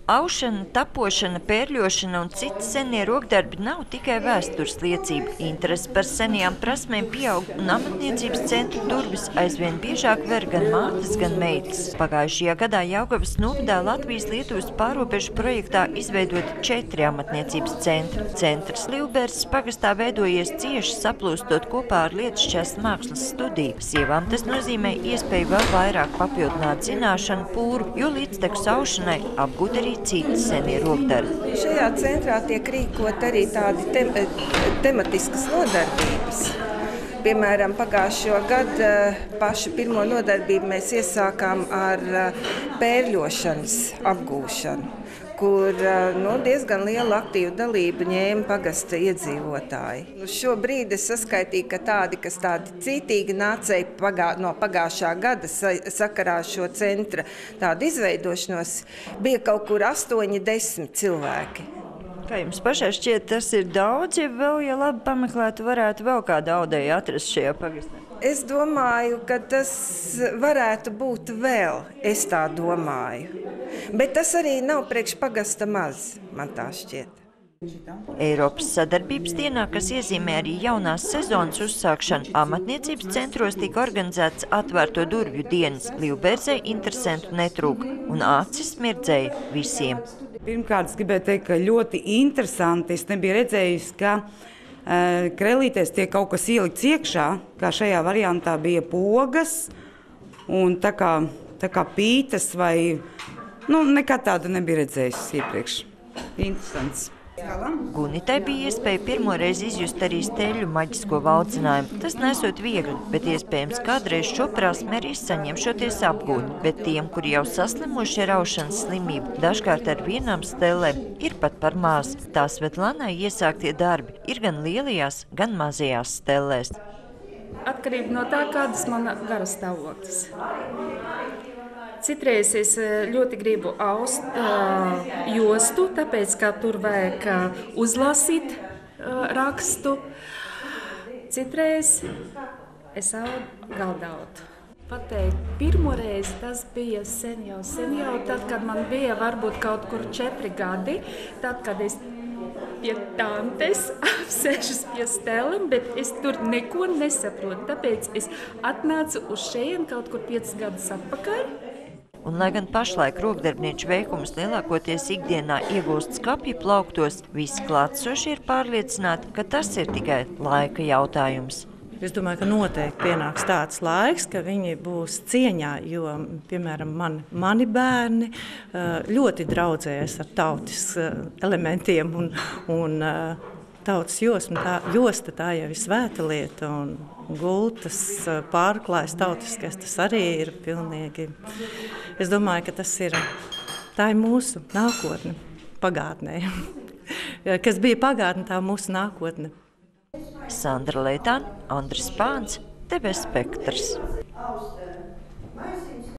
Aušana, tapošana, pērļošana un citi senie rokdarbi nav tikai vēstures liecība. Interese par senajām prasmēm pieaug un amatniecības centru durvis aizvien biežāk ver gan mātes, gan meitas. Pagājušajā gadā Jelgavas novadā Latvijas-Lietuvas pārobežu projektā izveidoti 4 amatniecības centri. Centrs Liubērses pagastā veidojies cieši saplūstot kopā ar Lietišķās mākslas studiju. Sievām tas nozīmē iespēju vēl vairāk papildināt zināšanu pūru, jo līdztekus aušanai apgūt arī citi senie rokdarbi. Šajā centrā tiek rīkot arī tādi tematiskas nodarbības. Piemēram, pagājušo gadu pašu pirmo nodarbību mēs iesākām ar pērļošanas apgūšanu, kur diezgan lielu aktīvu dalību ņēma pagasta iedzīvotāji. Šobrīd es saskaitīju, ka tādi, kas tādi cītīgi nācēja no pagājušā gada sakarā šo centra tādu izveidošanos, bija kaut kur 8–10 cilvēki. Kā jums pašai šķiet, tas ir daudz, ja vēl, ja labi pameklētu, varētu vēl kādu audēju atrast šajā pagastā? Es domāju, ka tas varētu būt vēl, es tā domāju. Bet tas arī nav priekš pagasta maz, man tā šķiet. Eiropas sadarbības dienā, kas iezīmē arī jaunās sezonas uzsākšanu, amatniecības centros tika organizēts atvērto durvju dienas. Liubērzei interesentu netrūka un acis smirdzēja visiem. Pirmkārt, es gribēju teikt, ka ļoti interesanti. Es nebiju redzējusi, ka krellītēs tiek kaut kas ielikts iekšā, kā šajā variantā bija pogas un tā kā pītas vai, nekad tādu nebija redzējusi iepriekš. Interesants. Gunitai bija iespēja pirmoreiz izjust arī steļu maģisko valdzinājumu. Tas nesot viegli, bet iespējams kādreiz šo prasmi arī saņemšoties apgūt. Bet tiem, kuri jau saslimuši ar aušanas slimību, dažkārt ar vienām stelēm ir pat par maz. Tā Svetlanai iesāktie darbi ir gan lielajās, gan mazajās stelēs. Atkarīgi no tā, kādas man garas stāvoklis. Citreiz es ļoti gribu aust jostu, tāpēc, ka tur vajag uzlasīt rakstu. Citreiz es audu galdautu. Pateikt, pirmoreiz tas bija sen jau, tad, kad man bija varbūt kaut kur 4 gadi, tad, kad es pie tantes apsēžas pie stelēm, bet es tur neko nesaprotu, tāpēc es atnācu uz šejienu kaut kur 5 gadus atpakaļ. Un, lai gan pašlaik rokdarbnieču veikumus lielākoties ikdienā iegūst skapju plauktos, visi klātsošie ir pārliecināti, ka tas ir tikai laika jautājums. Es domāju, ka noteikti pienāks tāds laiks, ka viņi būs cieņā, jo, piemēram, mani bērni ļoti draudzējas ar tautas elementiem un tautas josta tā jau ir svēta lieta un gultas pārklājas tautiskais, tas arī ir pilnīgi. Es domāju, ka tā ir mūsu nākotne pagātnē. Kas bija pagātne, tā mūsu nākotne. Sandra Leitāne, Andris Pāns, TV Spektrs.